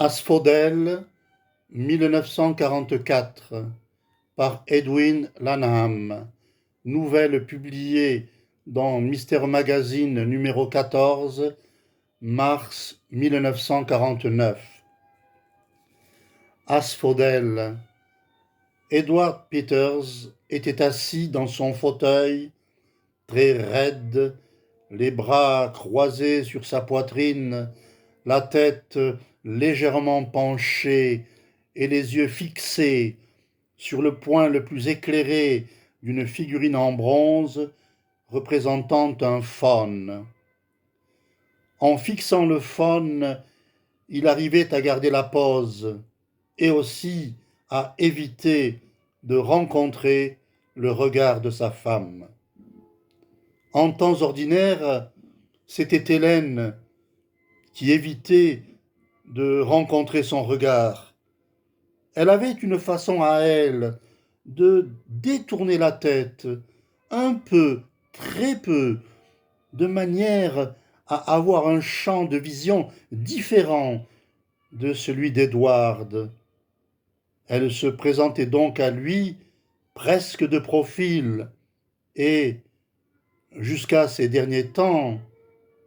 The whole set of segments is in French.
Asphodel, 1944, par Edwin Lanham. Nouvelle publiée dans Mister Magazine numéro 14, mars 1949. Asphodel. Edward Peters était assis dans son fauteuil, très raide, les bras croisés sur sa poitrine, la tête légèrement penchée et les yeux fixés sur le point le plus éclairé d'une figurine en bronze représentant un faune. En fixant le faune, il arrivait à garder la pose et aussi à éviter de rencontrer le regard de sa femme. En temps ordinaire, c'était Hélène qui évitait de rencontrer son regard. Elle avait une façon à elle de détourner la tête un peu, très peu, de manière à avoir un champ de vision différent de celui d'Edward. Elle se présentait donc à lui presque de profil, et, jusqu'à ces derniers temps,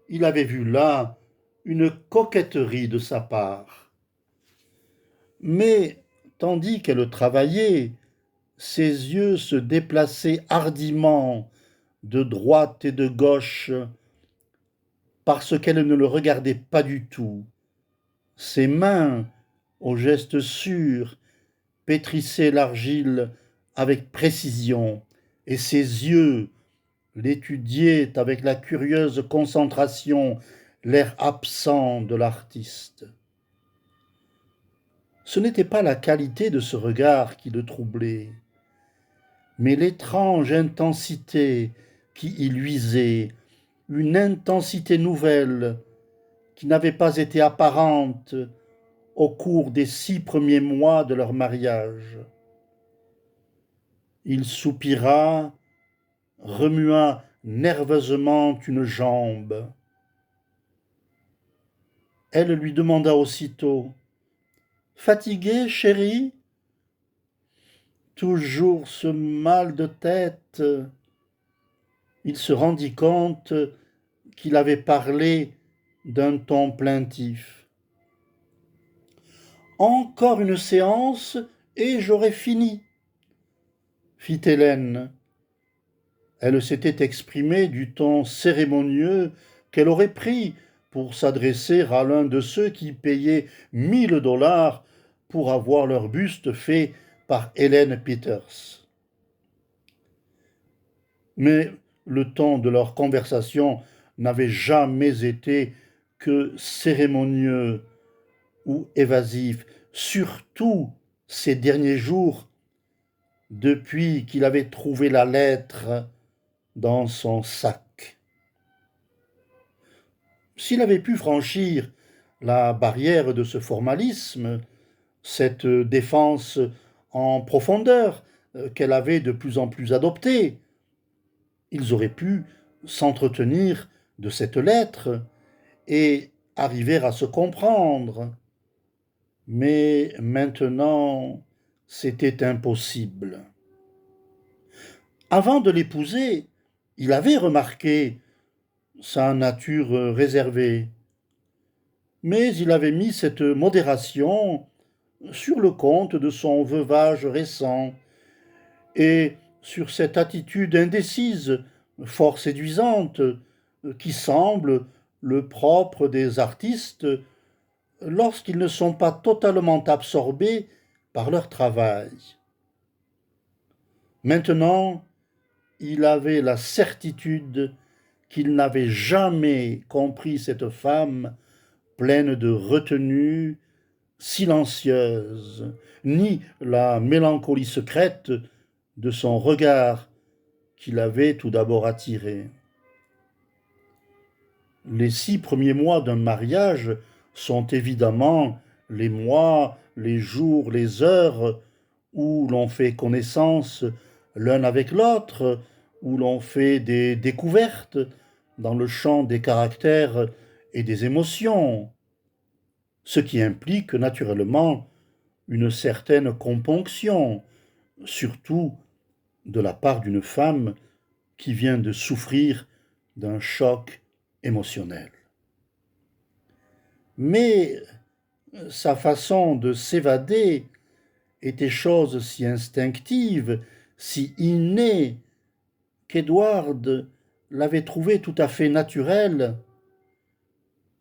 il avait vu là une coquetterie de sa part. Mais, tandis qu'elle travaillait, ses yeux se déplaçaient hardiment de droite et de gauche parce qu'elle ne le regardait pas du tout. Ses mains, aux gestes sûrs, pétrissaient l'argile avec précision, et ses yeux l'étudiaient avec la curieuse concentration, l'air absent de l'artiste. Ce n'était pas la qualité de ce regard qui le troublait, mais l'étrange intensité qui y luisait, une intensité nouvelle qui n'avait pas été apparente au cours des 6 premiers mois de leur mariage. Il soupira, remua nerveusement une jambe. Elle lui demanda aussitôt: « Fatigué, chérie ? » Toujours ce mal de tête. Il se rendit compte qu'il avait parlé d'un ton plaintif. « Encore une séance et j'aurai fini, » fit Hélène. Elle s'était exprimée du ton cérémonieux qu'elle aurait pris pour s'adresser à l'un de ceux qui payaient $1000 pour avoir leur buste fait par Hélène Peters. Mais le ton de leur conversation n'avait jamais été que cérémonieux ou évasif, surtout ces derniers jours, depuis qu'il avait trouvé la lettre dans son sac. S'il avait pu franchir la barrière de ce formalisme, cette défense en profondeur qu'elle avait de plus en plus adoptée, ils auraient pu s'entretenir de cette lettre et arriver à se comprendre. Mais maintenant, c'était impossible. Avant de l'épouser, il avait remarqué sa nature réservée, mais il avait mis cette modération sur le compte de son veuvage récent et sur cette attitude indécise, fort séduisante, qui semble le propre des artistes lorsqu'ils ne sont pas totalement absorbés par leur travail. Maintenant, il avait la certitude qu'il n'avait jamais compris cette femme pleine de retenue, silencieuse, ni la mélancolie secrète de son regard qui l'avait tout d'abord attiré. Les 6 premiers mois d'un mariage sont évidemment les mois, les jours, les heures où l'on fait connaissance l'un avec l'autre, où l'on fait des découvertes dans le champ des caractères et des émotions. ce qui implique naturellement une certaine componction, surtout de la part d'une femme qui vient de souffrir d'un choc émotionnel. Mais sa façon de s'évader était chose si instinctive, si innée, qu'Edward l'avait trouvée tout à fait naturelle,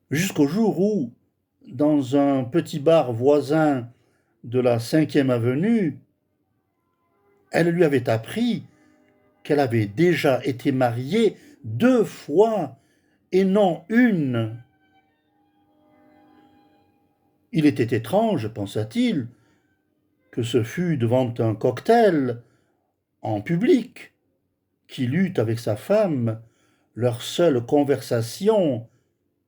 jusqu'au jour où, dans un petit bar voisin de la 5e avenue, elle lui avait appris qu'elle avait déjà été mariée 2 fois et non une. Il était étrange, pensa-t-il, que ce fût devant un cocktail, en public, qu'il eut avec sa femme leur seule conversation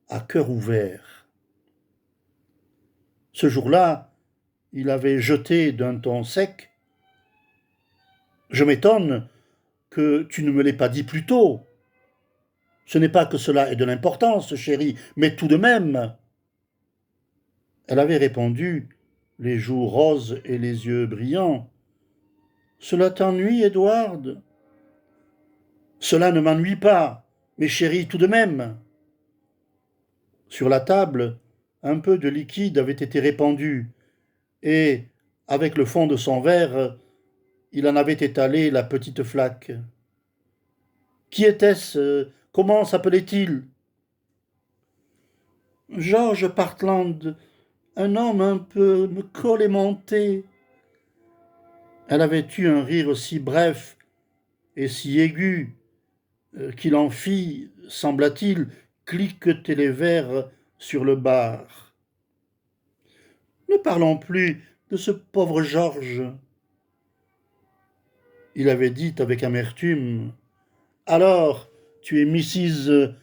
à cœur ouvert. Ce jour-là, il avait jeté d'un ton sec: « Je m'étonne que tu ne me l'aies pas dit plus tôt. Ce n'est pas que cela ait de l'importance, chérie, mais tout de même. » Elle avait répondu, les joues roses et les yeux brillants: « Cela t'ennuie, Edward ? » ?»« Cela ne m'ennuie pas, mais chérie, tout de même. » Sur la table, un peu de liquide avait été répandu, et, avec le fond de son verre, il en avait étalé la petite flaque. Qui était-ce? Comment s'appelait-il? George Partland, un homme un peu collémenté. Elle avait eu un rire si bref et si aigu qu'il en fit, sembla-t-il, cliqueter les verres sur le bar. Ne parlons plus de ce pauvre George. Il avait dit avec amertume: Alors, tu es Mrs.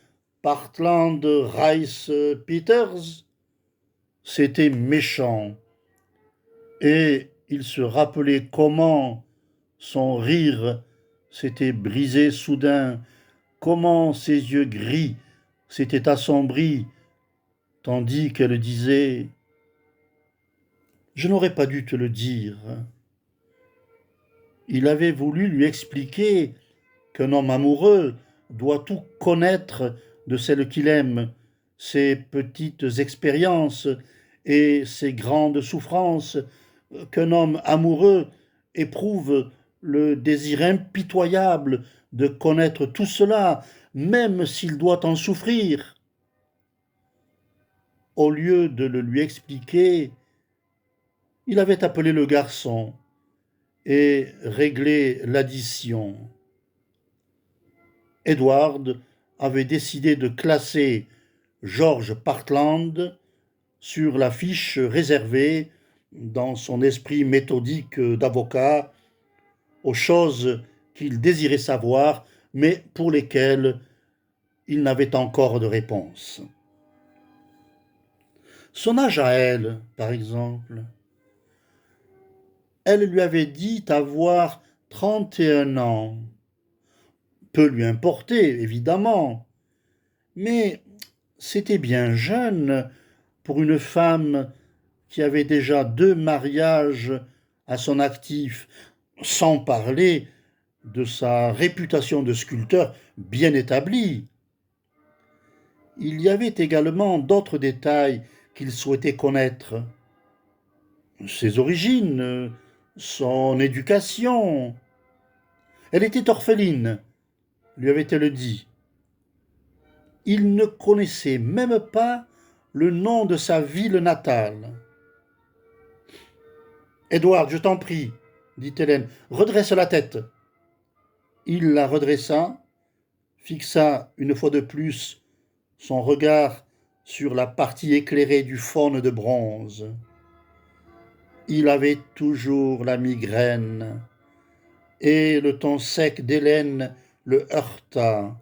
Partland Rice Peters? C'était méchant. Et il se rappelait comment son rire s'était brisé soudain, comment ses yeux gris s'étaient assombris, tandis qu'elle disait: « Je n'aurais pas dû te le dire. » Il avait voulu lui expliquer qu'un homme amoureux doit tout connaître de celle qu'il aime, ses petites expériences et ses grandes souffrances, qu'un homme amoureux éprouve le désir impitoyable de connaître tout cela, même s'il doit en souffrir. Au lieu de le lui expliquer, il avait appelé le garçon et réglé l'addition. Edward avait décidé de classer George Partland sur la fiche réservée, dans son esprit méthodique d'avocat, aux choses qu'il désirait savoir, mais pour lesquelles il n'avait encore de réponse. Son âge à elle, par exemple. Elle lui avait dit avoir 31 ans. Peu lui importait, évidemment, mais c'était bien jeune pour une femme qui avait déjà 2 mariages à son actif, sans parler de sa réputation de sculpteur bien établie. Il y avait également d'autres détails qu'il souhaitait connaître. Ses origines, son éducation. Elle était orpheline, lui avait-elle dit. Il ne connaissait même pas le nom de sa ville natale. « Edward, je t'en prie, dit Hélène, redresse la tête. » Il la redressa, fixa une fois de plus son regard sur la partie éclairée du faune de bronze. Il avait toujours la migraine, et le ton sec d'Hélène le heurta.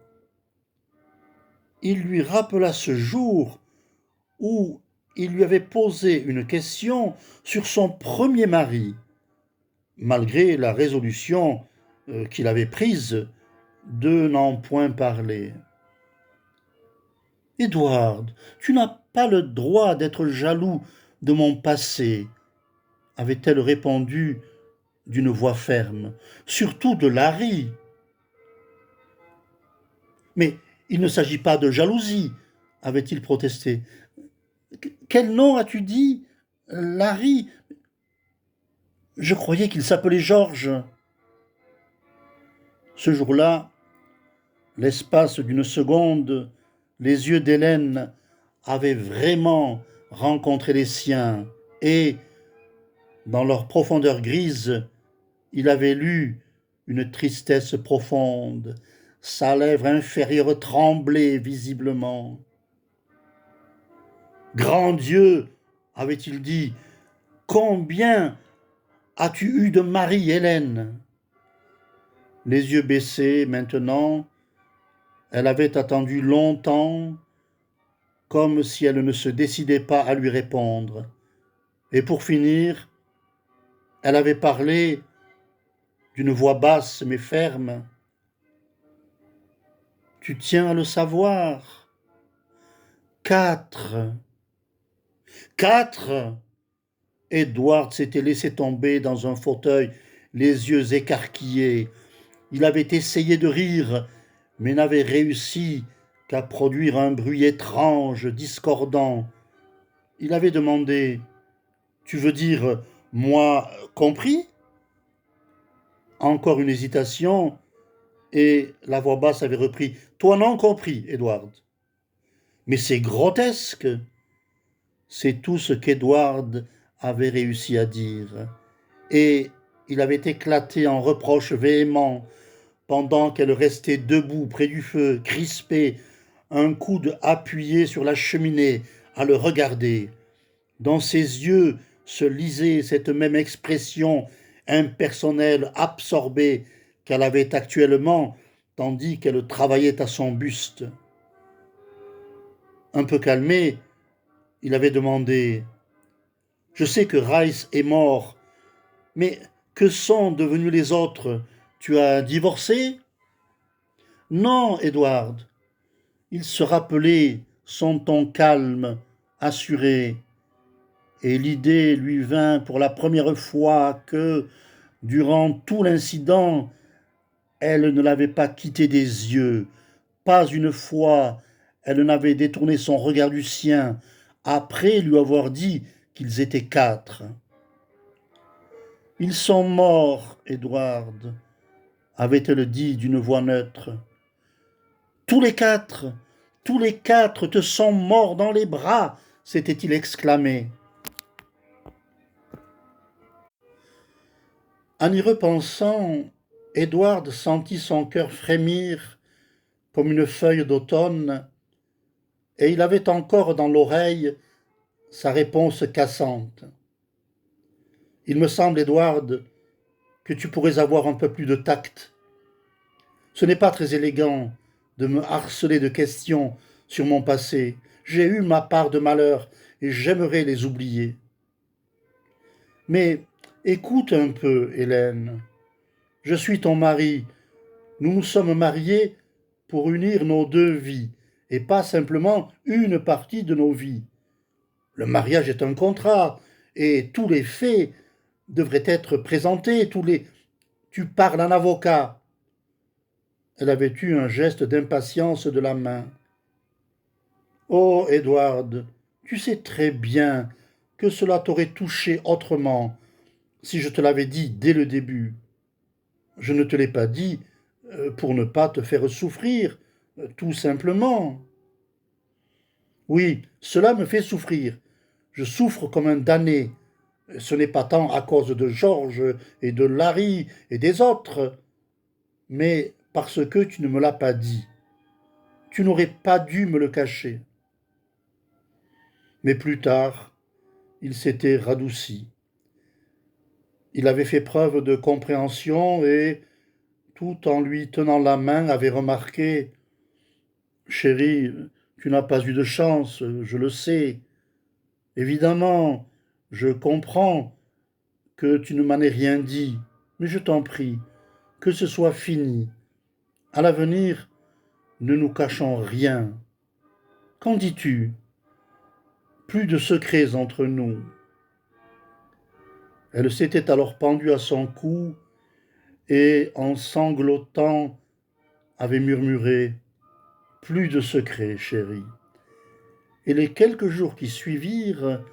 Il lui rappela ce jour où il lui avait posé une question sur son premier mari, malgré la résolution qu'il avait prise de n'en point parler. « Edward, tu n'as pas le droit d'être jaloux de mon passé, avait-elle répondu d'une voix ferme. Surtout de Larry. Mais il ne s'agit pas de jalousie, avait-il protesté. Quel nom as-tu dit? Larry. Je croyais qu'il s'appelait Georges. Ce jour-là, l'espace d'une seconde, les yeux d'Hélène avaient vraiment rencontré les siens et, dans leur profondeur grise, il avait lu une tristesse profonde. Sa lèvre inférieure tremblait visiblement. Grand Dieu, avait-il dit, combien as-tu eu de maris, Hélène? Les yeux baissés, maintenant, elle avait attendu longtemps, comme si elle ne se décidait pas à lui répondre. Et pour finir, elle avait parlé d'une voix basse mais ferme. Tu tiens à le savoir. 4. 4. Edward s'était laissé tomber dans un fauteuil, les yeux écarquillés. Il avait essayé de rire, mais n'avait réussi qu'à produire un bruit étrange, discordant. Il avait demandé « Tu veux dire, moi compris ?» Encore une hésitation, et la voix basse avait repris « Toi non compris, Edward. » Mais c'est grotesque. C'est tout ce qu'Edward avait réussi à dire. Et il avait éclaté en reproches véhéments pendant qu'elle restait debout près du feu, crispée, un coude appuyé sur la cheminée, à le regarder. Dans ses yeux se lisait cette même expression impersonnelle, absorbée, qu'elle avait actuellement, tandis qu'elle travaillait à son buste. Un peu calmé, il avait demandé « Je sais que Rice est mort, mais que sont devenus les autres? Tu as divorcé ?» Non, Edward. Il se rappelait son ton calme, assuré, et l'idée lui vint pour la première fois que, durant tout l'incident, elle ne l'avait pas quitté des yeux. Pas une fois elle n'avait détourné son regard du sien, après lui avoir dit qu'ils étaient 4. Ils sont morts, Edward, avait-elle dit d'une voix neutre. Tous les 4, tous les 4 te sont morts dans les bras, s'était-il exclamé. En y repensant, Edward sentit son cœur frémir comme une feuille d'automne, et il avait encore dans l'oreille sa réponse cassante. Il me semble, Edward, que tu pourrais avoir un peu plus de tact. Ce n'est pas très élégant de me harceler de questions sur mon passé. J'ai eu ma part de malheur et j'aimerais les oublier. Mais écoute un peu, Hélène. Je suis ton mari. Nous nous sommes mariés pour unir nos 2 vies et pas simplement une partie de nos vies. Le mariage est un contrat et tous les faits devraient être présentés. Tu parles en avocat. Elle avait eu un geste d'impatience de la main. Oh, Edward, tu sais très bien que cela t'aurait touché autrement si je te l'avais dit dès le début. Je ne te l'ai pas dit pour ne pas te faire souffrir, tout simplement. Oui, cela me fait souffrir. Je souffre comme un damné. Ce n'est pas tant à cause de Georges et de Larry et des autres, mais parce que tu ne me l'as pas dit. Tu n'aurais pas dû me le cacher. Mais plus tard, il s'était radouci. Il avait fait preuve de compréhension et, tout en lui tenant la main, avait remarqué « Chérie, tu n'as pas eu de chance, je le sais. Évidemment, je comprends que tu ne m'en aies rien dit, mais je t'en prie, que ce soit fini. À l'avenir, ne nous cachons rien. Qu'en dis-tu ? plus de secrets entre nous. Elle s'était alors pendue à son cou et, en sanglotant, avait murmuré « Plus de secrets, chérie ». Et les quelques jours qui suivirent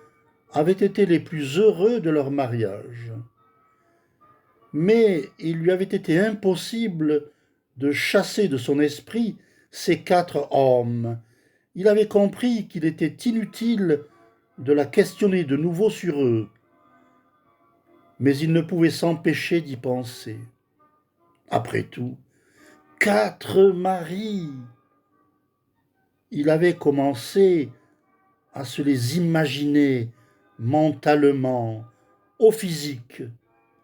avaient été les plus heureux de leur mariage. Mais il lui avait été impossible de chasser de son esprit ces 4 hommes. Il avait compris qu'il était inutile de la questionner de nouveau sur eux, mais il ne pouvait s'empêcher d'y penser. Après tout, 4 maris. Il avait commencé à se les imaginer mentalement, au physique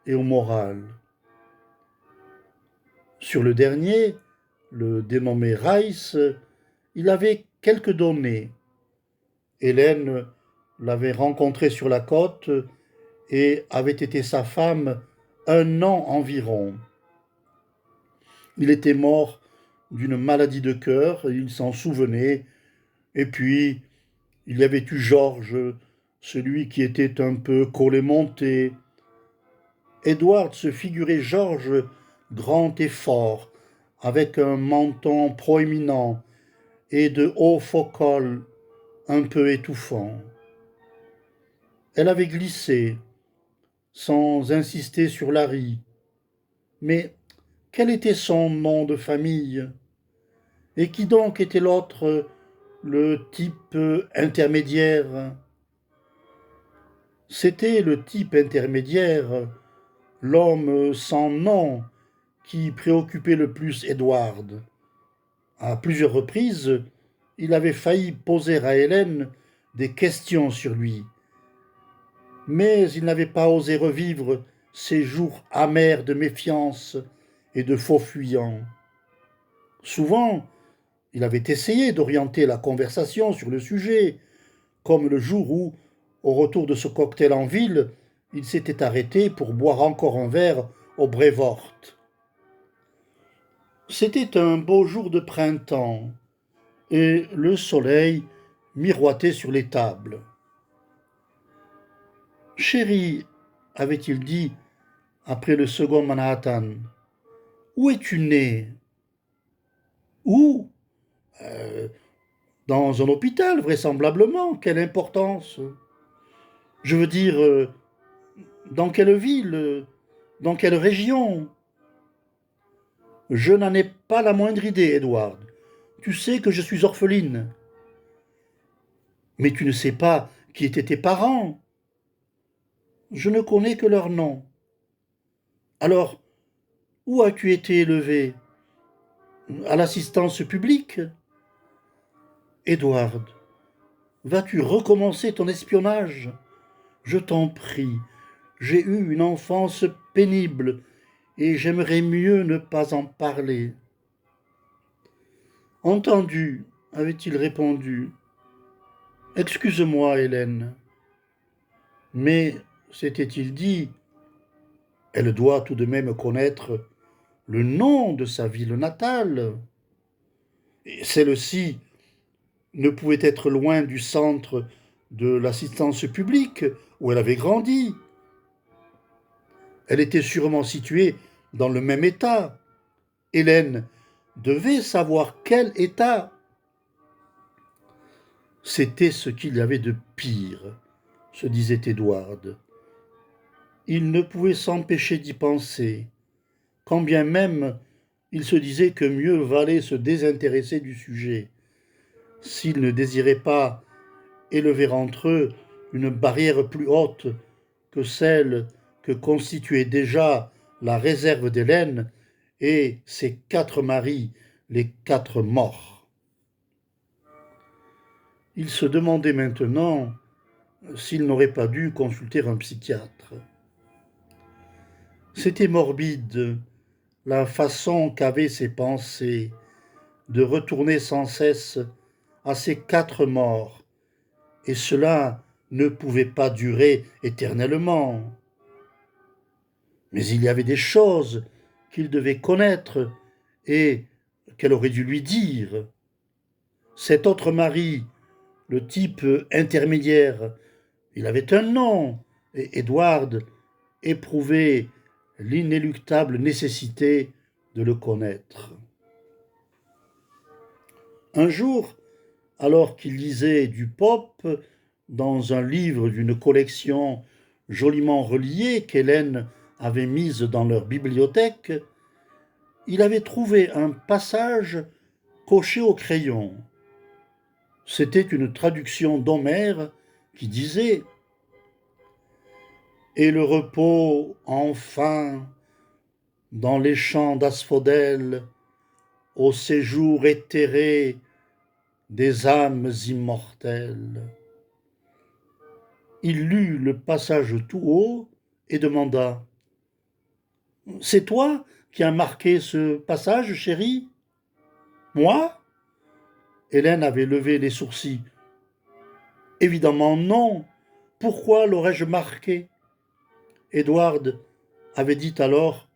et au moral. Sur le dernier, le dénommé Rice, il avait quelques données. Hélène l'avait rencontré sur la côte et avait été sa femme 1 an environ. Il était mort d'une maladie de cœur, il s'en souvenait, et puis il y avait eu Georges, celui qui était un peu collet-monté. Edward se figurait Georges grand et fort, avec un menton proéminent et de hauts faux cols un peu étouffants. Elle avait glissé, sans insister sur Larry. Mais quel était son nom de famille? Et qui donc était l'autre, le type intermédiaire? C'était le type intermédiaire, l'homme sans nom, qui préoccupait le plus Edward. À plusieurs reprises, il avait failli poser à Hélène des questions sur lui, mais il n'avait pas osé revivre ces jours amers de méfiance et de faux fuyants. Souvent, il avait essayé d'orienter la conversation sur le sujet, comme le jour où, au retour de ce cocktail en ville, il s'était arrêté pour boire encore un verre au Brevoort. C'était un beau jour de printemps, et le soleil miroitait sur les tables. Chérie, avait-il dit après le second Manhattan, où es-tu né? Où? Euh, Dans un hôpital, vraisemblablement. Quelle importance? Je veux dire, dans quelle ville? Dans quelle région? Je n'en ai pas la moindre idée, Edward. Tu sais que je suis orpheline. Mais tu ne sais pas qui étaient tes parents. Je ne connais que leur nom. Alors, où as-tu été élevé? À l'assistance publique? Edward, vas-tu recommencer ton espionnage? Je t'en prie, j'ai eu une enfance pénible et j'aimerais mieux ne pas en parler. Entendu, avait-il répondu. Excuse-moi, Hélène. Mais, s'était-il dit, elle doit tout de même connaître le nom de sa ville natale. Et celle-ci ne pouvait être loin du centre de l'assistance publique où elle avait grandi. Elle était sûrement située dans le même état. Hélène devait savoir quel état. C'était ce qu'il y avait de pire, se disait Édouard. Il ne pouvait s'empêcher d'y penser, quand bien même il se disait que mieux valait se désintéresser du sujet, s'il ne désirait pas élever entre eux une barrière plus haute que celle que constituait déjà la réserve d'Hélène et ses 4 maris, les 4 morts. Il se demandait maintenant s'il n'aurait pas dû consulter un psychiatre. C'était morbide, la façon qu'avaient ses pensées de retourner sans cesse à ces 4 morts, et cela ne pouvait pas durer éternellement. Mais il y avait des choses qu'il devait connaître et qu'elle aurait dû lui dire. Cet autre mari, le type intermédiaire. Il avait un nom, et Edward éprouvait l'inéluctable nécessité de le connaître. Un jour, alors qu'il lisait du Pope dans un livre d'une collection joliment reliée qu'Hélène avait mise dans leur bibliothèque, il avait trouvé un passage coché au crayon. C'était une traduction d'Homère qui disait « Et le repos, enfin, dans les champs d'asphodèle, au séjour éthéré des âmes immortelles. » Il lut le passage tout haut et demanda « C'est toi qui as marqué ce passage, chérie ?»« Moi ?» Hélène avait levé les sourcils. « Évidemment non. Pourquoi l'aurais-je marqué ?» Edward avait dit alors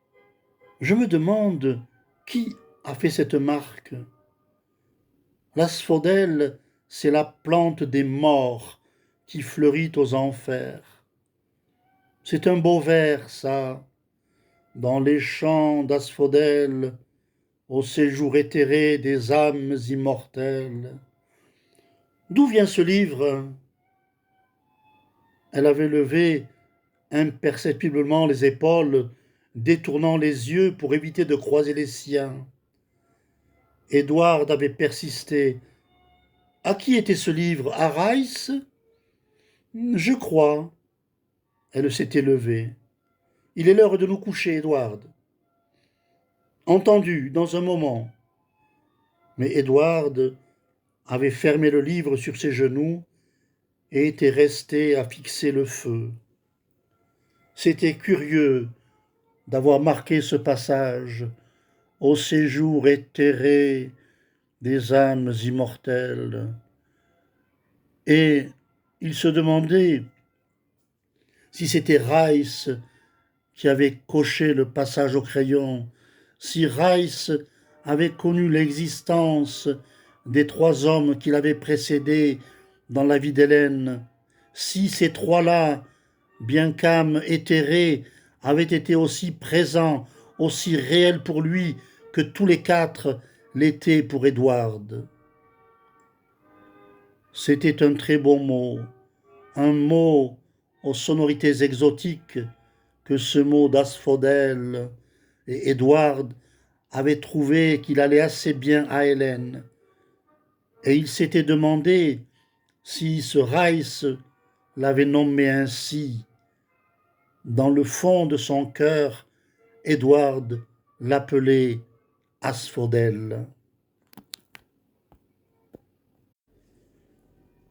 « Je me demande qui a fait cette marque. L'asphodèle, c'est la plante des morts qui fleurit aux enfers. C'est un beau vers, ça, dans les champs d'asphodèle, au séjour éthéré des âmes immortelles. D'où vient ce livre ?» Elle avait levé imperceptiblement les épaules, détournant les yeux pour éviter de croiser les siens. Edward avait persisté. « À qui était ce livre? À Rice ?»« Je crois. » Elle s'était levée. « Il est l'heure de nous coucher, Edward. »« Entendu, dans un moment. » Mais Edward avait fermé le livre sur ses genoux et était resté à fixer le feu. C'était curieux d'avoir marqué ce passage au séjour éthéré des âmes immortelles. Et il se demandait si c'était Rice qui avait coché le passage au crayon, si Rice avait connu l'existence des trois hommes qui l'avaient précédé dans la vie d'Hélène, si ces trois-là, bien qu'âmes éthérées, avaient été aussi présents, aussi réels pour lui que tous les quatre l'étaient pour Edward. C'était un très beau mot, un mot aux sonorités exotiques que ce mot d'asphodèle, et Edward avait trouvé qu'il allait assez bien à Hélène. Et il s'était demandé si ce Rice l'avait nommé ainsi. Dans le fond de son cœur, Edward l'appelait asphodèle.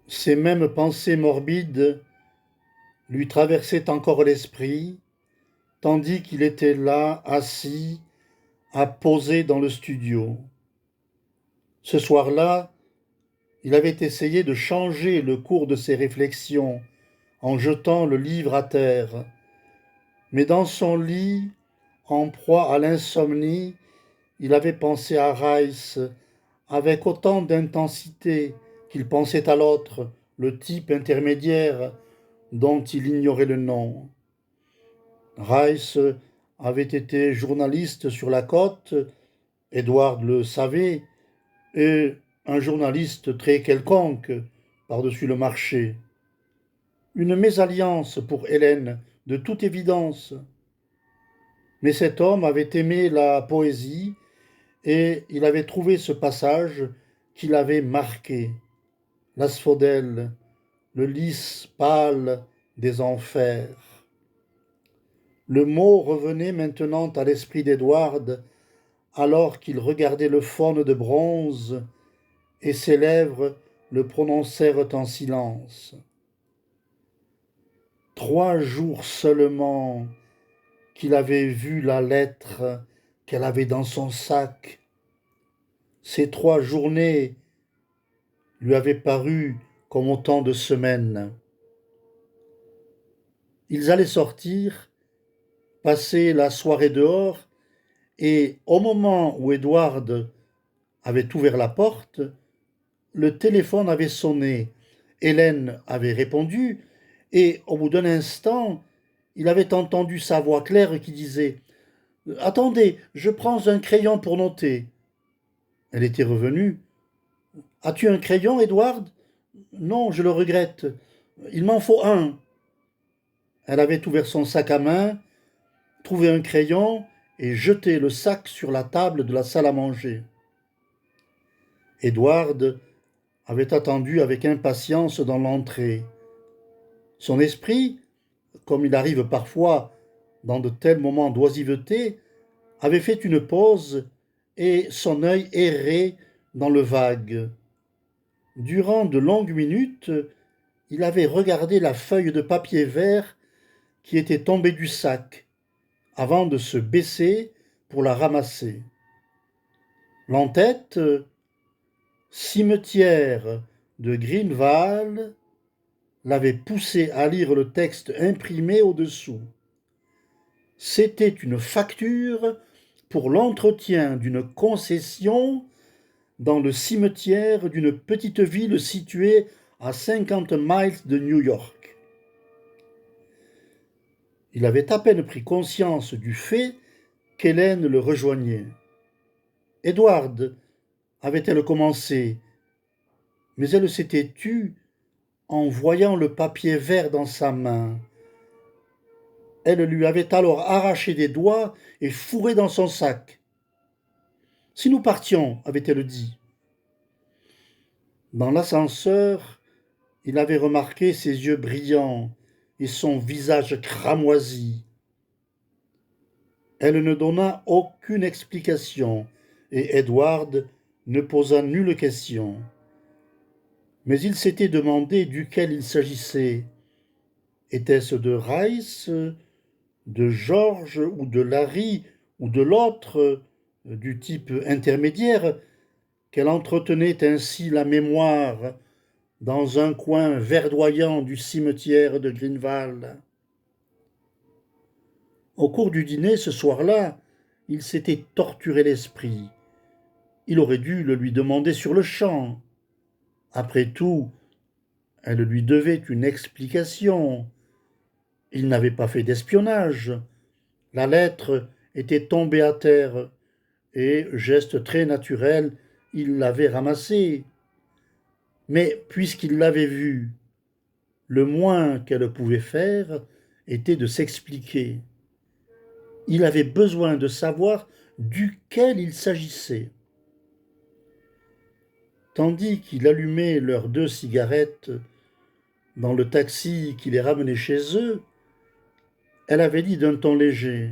Ces mêmes pensées morbides lui traversaient encore l'esprit, tandis qu'il était là, assis, à poser dans le studio. Ce soir-là, il avait essayé de changer le cours de ses réflexions en jetant le livre à terre. Mais dans son lit, en proie à l'insomnie, il avait pensé à Rice avec autant d'intensité qu'il pensait à l'autre, le type intermédiaire dont il ignorait le nom. Rice avait été journaliste sur la côte, Edward le savait, et un journaliste très quelconque par-dessus le marché. Une mésalliance pour Hélène, de toute évidence. Mais cet homme avait aimé la poésie et il avait trouvé ce passage qui l'avait marqué. L'asphodèle, le lys pâle des enfers. Le mot revenait maintenant à l'esprit d'Edward alors qu'il regardait le faune de bronze et ses lèvres le prononcèrent en silence. 3 jours seulement qu'il avait vu la lettre qu'elle avait dans son sac. Ces 3 journées lui avaient paru comme autant de semaines. Ils allaient sortir, passer la soirée dehors, et au moment où Edward avait ouvert la porte, le téléphone avait sonné. Hélène avait répondu, et au bout d'un instant, il avait entendu sa voix claire qui disait Attendez, je prends un crayon pour noter. Elle était revenue. As-tu un crayon, Edward? Non, je le regrette. Il m'en faut un. Elle avait ouvert son sac à main, trouvé un crayon et jeté le sac sur la table de la salle à manger. Edward avait attendu avec impatience dans l'entrée. Son esprit, comme il arrive parfois dans de tels moments d'oisiveté, avait fait une pause et son œil errait dans le vague. Durant de longues minutes, il avait regardé la feuille de papier vert qui était tombée du sac avant de se baisser pour la ramasser. L'entête Cimetière de Greenval l'avait poussé à lire le texte imprimé au-dessous. C'était une facture pour l'entretien d'une concession dans le cimetière d'une petite ville située à 50 miles de New York. Il avait à peine pris conscience du fait qu'Hélène le rejoignait. Edward, avait-elle commencé, mais elle s'était tue en voyant le papier vert dans sa main. Elle lui avait alors arraché des doigts et fourré dans son sac. Si nous partions, avait-elle dit. Dans l'ascenseur, il avait remarqué ses yeux brillants et son visage cramoisi. Elle ne donna aucune explication et Edward ne posa nulle question. Mais il s'était demandé duquel il s'agissait. Était-ce de Rice, de George ou de Larry ou de l'autre, du type intermédiaire, qu'elle entretenait ainsi la mémoire dans un coin verdoyant du cimetière de Greenval. Au cours du dîner, ce soir-là, il s'était torturé l'esprit. Il aurait dû le lui demander sur le champ. Après tout, elle lui devait une explication. Il n'avait pas fait d'espionnage. La lettre était tombée à terre et, geste très naturel, il l'avait ramassée. Mais puisqu'il l'avait vue, le moins qu'elle pouvait faire était de s'expliquer. Il avait besoin de savoir duquel il s'agissait. Tandis qu'il allumait leurs 2 cigarettes dans le taxi qui les ramenait chez eux, elle avait dit d'un ton léger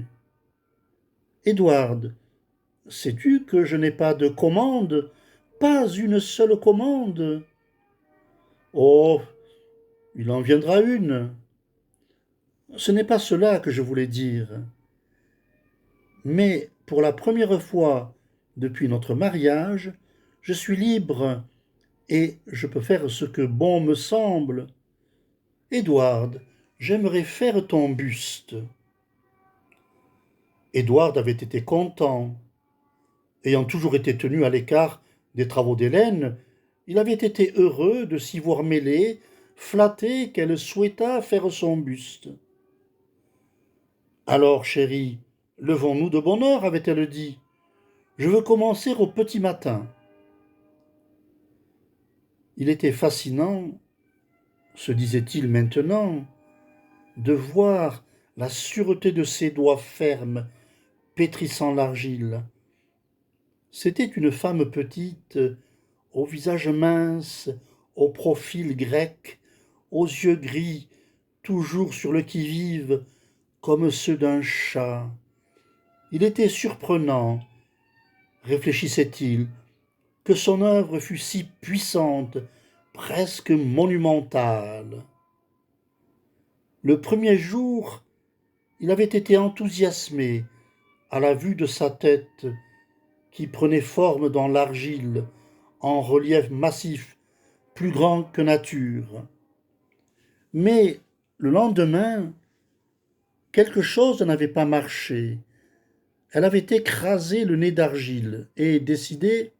« Edward, sais-tu que je n'ai pas de commande, pas une seule commande ?»« Oh, il en viendra une. » « Ce n'est pas cela que je voulais dire. Mais pour la première fois depuis notre mariage, je suis libre et je peux faire ce que bon me semble. Edward, j'aimerais faire ton buste. » Edward avait été content. Ayant toujours été tenu à l'écart des travaux d'Hélène, il avait été heureux de s'y voir mêlé, flatté qu'elle souhaitât faire son buste. « Alors, chérie, levons-nous de bonne heure, avait-elle dit. Je veux commencer au petit matin. » Il était fascinant, se disait-il maintenant, de voir la sûreté de ses doigts fermes pétrissant l'argile. C'était une femme petite, au visage mince, au profil grec, aux yeux gris, toujours sur le qui-vive, comme ceux d'un chat. Il était surprenant, réfléchissait-il, que son œuvre fût si puissante, presque monumentale. Le premier jour, il avait été enthousiasmé à la vue de sa tête qui prenait forme dans l'argile en relief massif, plus grand que nature. Mais le lendemain, quelque chose n'avait pas marché. Elle avait écrasé le nez d'argile et décidé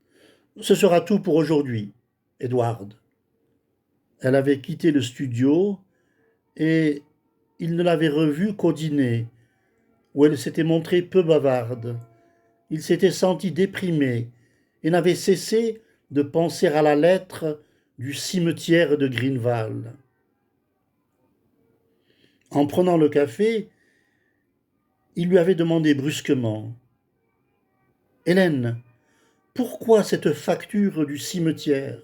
« Ce sera tout pour aujourd'hui. Edward. Elle avait quitté le studio et il ne l'avait revue qu'au dîner, où elle s'était montrée peu bavarde. Il s'était senti déprimé et n'avait cessé de penser à la lettre du cimetière de Greenval. En prenant le café, il lui avait demandé brusquement: Hélène, pourquoi cette facture du cimetière?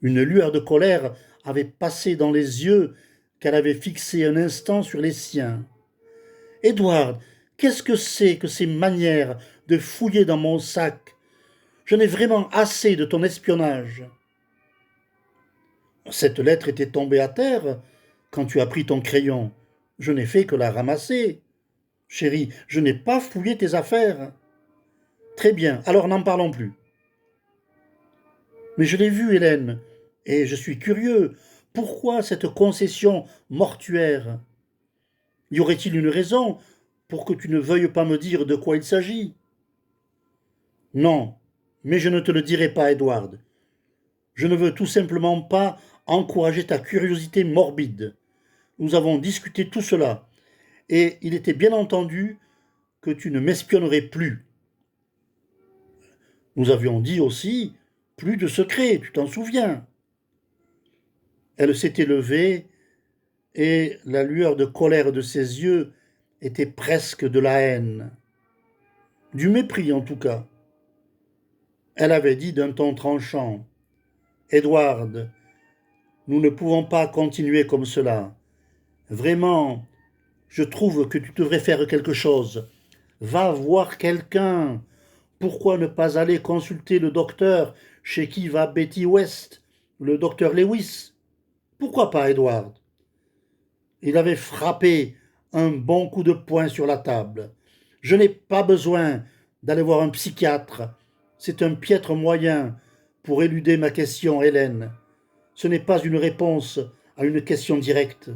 Une lueur de colère avait passé dans les yeux qu'elle avait fixés un instant sur les siens. Edward, qu'est-ce que c'est que ces manières de fouiller dans mon sac? Je n'ai vraiment assez de ton espionnage. Cette lettre était tombée à terre quand tu as pris ton crayon. Je n'ai fait que la ramasser. Chérie, je n'ai pas fouillé tes affaires. Très bien, alors n'en parlons plus. Mais je l'ai vue, Hélène, et je suis curieux. Pourquoi cette concession mortuaire? Y aurait-il une raison pour que tu ne veuilles pas me dire de quoi il s'agit? Non, mais je ne te le dirai pas, Edward. Je ne veux tout simplement pas encourager ta curiosité morbide. Nous avons discuté tout cela, et il était bien entendu que tu ne m'espionnerais plus. Nous avions dit aussi plus de secrets, tu t'en souviens. Elle s'était levée, et la lueur de colère de ses yeux était presque de la haine. Du mépris, en tout cas. Elle avait dit d'un ton tranchant: Edward, nous ne pouvons pas continuer comme cela. Vraiment, je trouve que tu devrais faire quelque chose. Va voir quelqu'un. Pourquoi ne pas aller consulter le docteur chez qui va Betty West, le docteur Lewis? Pourquoi pas, Edward? Il avait frappé un bon coup de poing sur la table. Je n'ai pas besoin d'aller voir un psychiatre. C'est un piètre moyen pour éluder ma question, Hélène. Ce n'est pas une réponse à une question directe.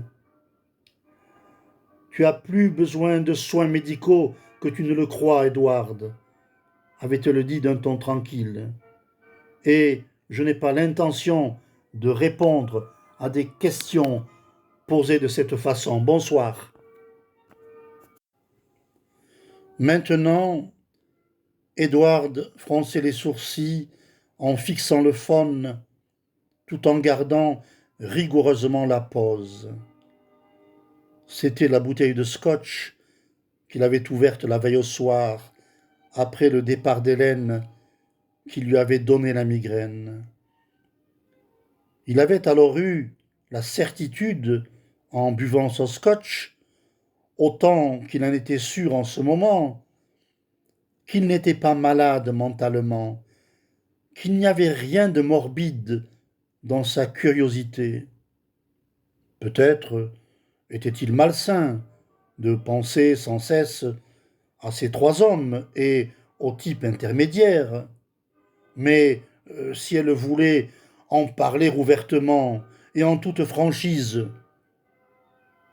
Tu as plus besoin de soins médicaux que tu ne le crois, Edward, avait-elle dit d'un ton tranquille. Et je n'ai pas l'intention de répondre à des questions posées de cette façon. Bonsoir. Maintenant, Edward fronçait les sourcils en fixant le faune, tout en gardant rigoureusement la pose. C'était la bouteille de scotch qu'il avait ouverte la veille au soir, après le départ d'Hélène, qui lui avait donné la migraine. Il avait alors eu la certitude, en buvant son scotch, autant qu'il en était sûr en ce moment, qu'il n'était pas malade mentalement, qu'il n'y avait rien de morbide dans sa curiosité. Peut-être était-il malsain de penser sans cesse à ces trois hommes et au type intermédiaire, mais si elle voulait en parler ouvertement et en toute franchise,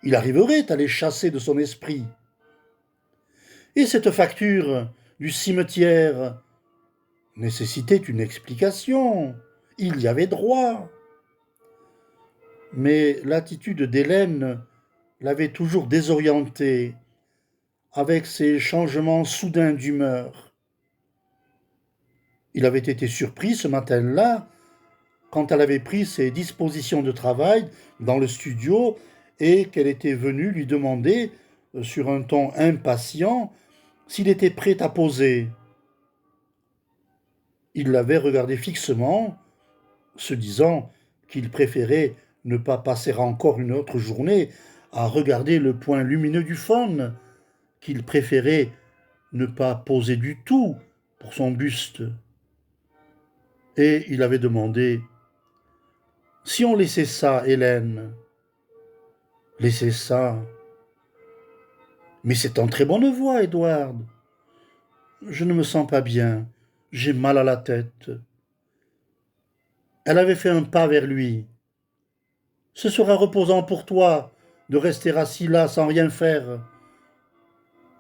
il arriverait à les chasser de son esprit. Et cette facture du cimetière nécessitait une explication. Il y avait droit. Mais l'attitude d'Hélène l'avait toujours désorienté, avec ses changements soudains d'humeur. Il avait été surpris ce matin-là, quand elle avait pris ses dispositions de travail dans le studio et qu'elle était venue lui demander, sur un ton impatient, s'il était prêt à poser. Il l'avait regardé fixement, se disant qu'il préférait ne pas passer encore une autre journée à regarder le point lumineux du faune, qu'il préférait ne pas poser du tout pour son buste. Et il avait demandé: si on laissait ça, Hélène? Laissez ça? Mais c'est en très bonne voie, Edward. Je ne me sens pas bien. J'ai mal à la tête. Elle avait fait un pas vers lui. Ce sera reposant pour toi de rester assis là sans rien faire.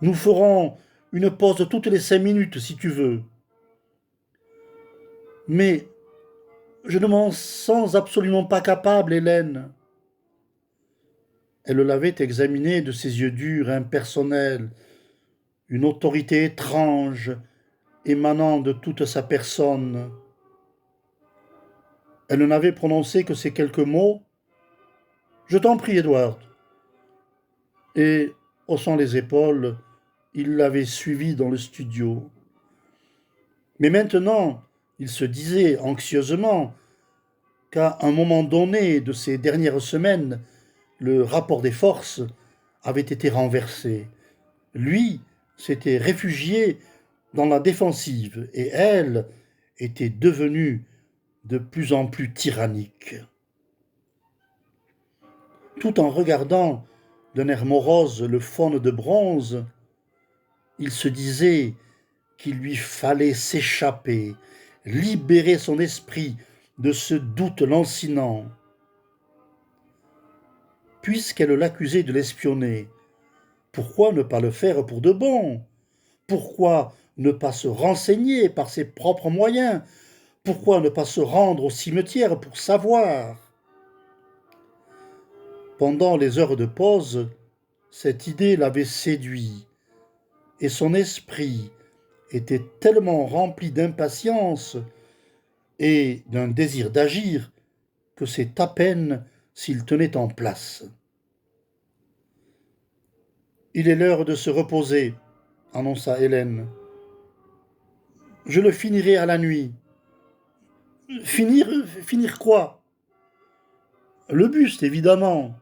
Nous ferons une pause toutes les 5 minutes si tu veux. Mais Je ne m'en sens absolument pas capable, Hélène. Elle l'avait examiné de ses yeux durs, impersonnels, une autorité étrange émanant de toute sa personne. Elle n'avait prononcé que ces quelques mots. Je t'en prie, Edward. Et, haussant les épaules, il l'avait suivie dans le studio. Mais maintenant, il se disait anxieusement qu'à un moment donné de ces dernières semaines, le rapport des forces avait été renversé. Lui s'était réfugié dans la défensive et elle était devenue de plus en plus tyrannique. Tout en regardant d'un air morose le faune de bronze, il se disait qu'il lui fallait s'échapper, libérer son esprit de ce doute lancinant. Puisqu'elle l'accusait de l'espionner, pourquoi ne pas le faire pour de bon? Pourquoi ne pas se renseigner par ses propres moyens? Pourquoi ne pas se rendre au cimetière pour savoir? Pendant les heures de pause, cette idée l'avait séduit, et son esprit était tellement rempli d'impatience et d'un désir d'agir que c'est à peine s'il tenait en place. Il est l'heure de se reposer, annonça Hélène. Je le finirai à la nuit. Finir quoi? Le buste, évidemment.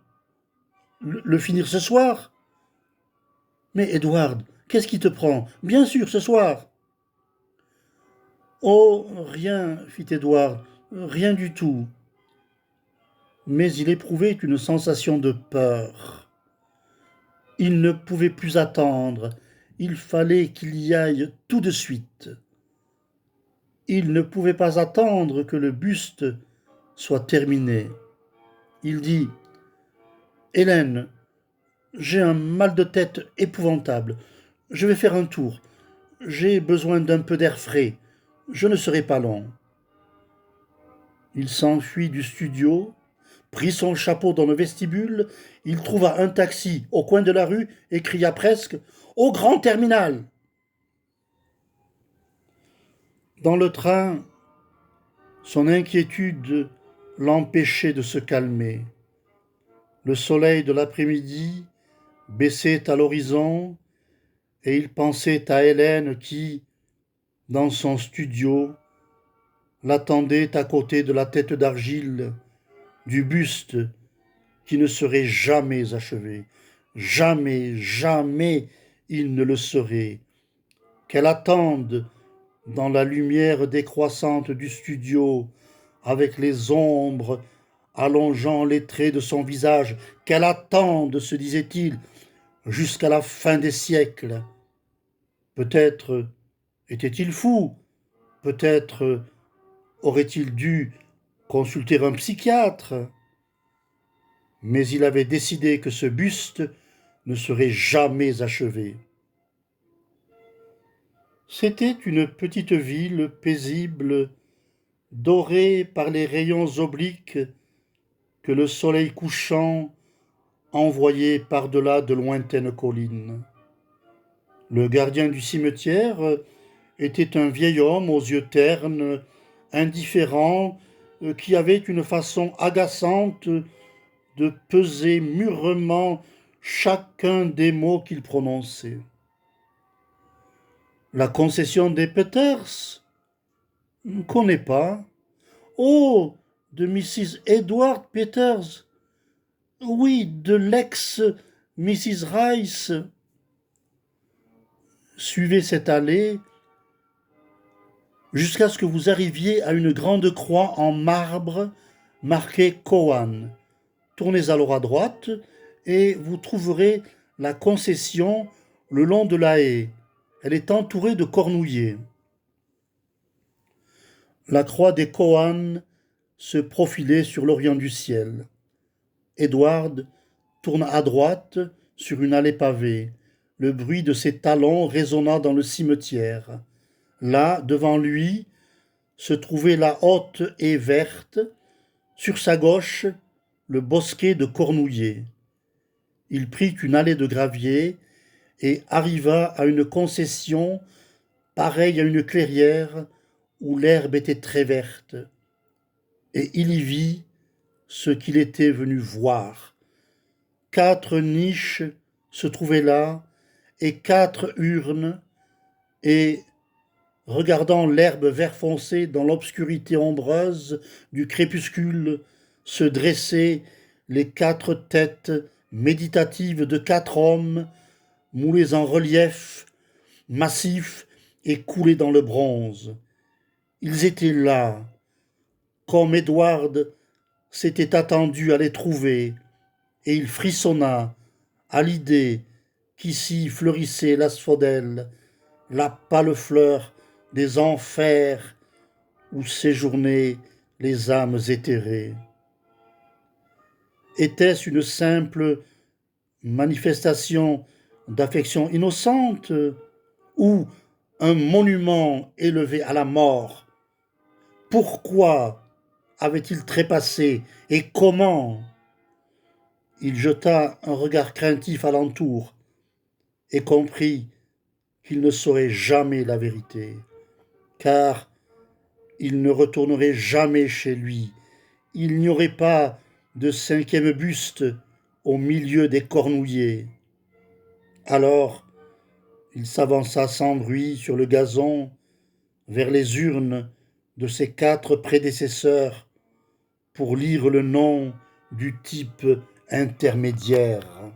Le finir ce soir? Mais Edward, qu'est-ce qui te prend? Bien sûr, ce soir. Oh, rien, fit Edward, rien du tout. Mais il éprouvait une sensation de peur. Il ne pouvait plus attendre. Il fallait qu'il y aille tout de suite. Il ne pouvait pas attendre que le buste soit terminé. Il dit: Hélène, j'ai un mal de tête épouvantable. Je vais faire un tour. J'ai besoin d'un peu d'air frais. Je ne serai pas long. Il s'enfuit du studio, prit son chapeau dans le vestibule, il trouva un taxi au coin de la rue et cria presque: Au grand terminal! Dans le train, son inquiétude l'empêchait de se calmer. Le soleil de l'après-midi baissait à l'horizon et il pensait à Hélène qui, dans son studio, l'attendait à côté de la tête d'argile, du buste qui ne serait jamais achevé. Jamais, jamais il ne le serait. Qu'elle attende dans la lumière décroissante du studio, avec les ombres allongeant les traits de son visage, qu'elle attende, se disait-il, jusqu'à la fin des siècles. Peut-être était-il fou, peut-être aurait-il dû consulter un psychiatre, mais il avait décidé que ce buste ne serait jamais achevé. C'était une petite ville paisible, dorée par les rayons obliques que le soleil couchant envoyait par-delà de lointaines collines. Le gardien du cimetière était un vieil homme aux yeux ternes, indifférent, qui avait une façon agaçante de peser mûrement chacun des mots qu'il prononçait. La concession des Peters? Connais pas. Oh, de Mrs. Edward Peters. Oui, de l'ex-Mrs. Rice. Suivez cette allée jusqu'à ce que vous arriviez à une grande croix en marbre marquée Cowan. Tournez alors à droite et vous trouverez la concession le long de la haie. Elle est entourée de cornouillers. La croix des Cowan se profilait sur l'orient du ciel. Edward tourna à droite sur une allée pavée. Le bruit de ses talons résonna dans le cimetière. Là, devant lui, se trouvait la haute haie verte, sur sa gauche, le bosquet de cornouiller. Il prit une allée de gravier et arriva à une concession pareille à une clairière où l'herbe était très verte. Et il y vit ce qu'il était venu voir. 4 niches se trouvaient là, et 4 urnes, et, regardant l'herbe vert foncé dans l'obscurité ombreuse du crépuscule, se dressaient les 4 têtes méditatives de 4 hommes, moulés en relief, massifs et coulés dans le bronze. Ils étaient là, comme Édouard s'était attendu à les trouver, et il frissonna à l'idée qu'ici fleurissait l'asphodèle, la pâle fleur des enfers où séjournaient les âmes éthérées. Était-ce une simple manifestation d'affection innocente ou un monument élevé à la mort? Pourquoi avait-il trépassé et comment? Il jeta un regard craintif alentour et comprit qu'il ne saurait jamais la vérité, car il ne retournerait jamais chez lui. Il n'y aurait pas de 5e buste au milieu des cornouillers. Alors, il s'avança sans bruit sur le gazon vers les urnes de ses 4 prédécesseurs pour lire le nom du type intermédiaire.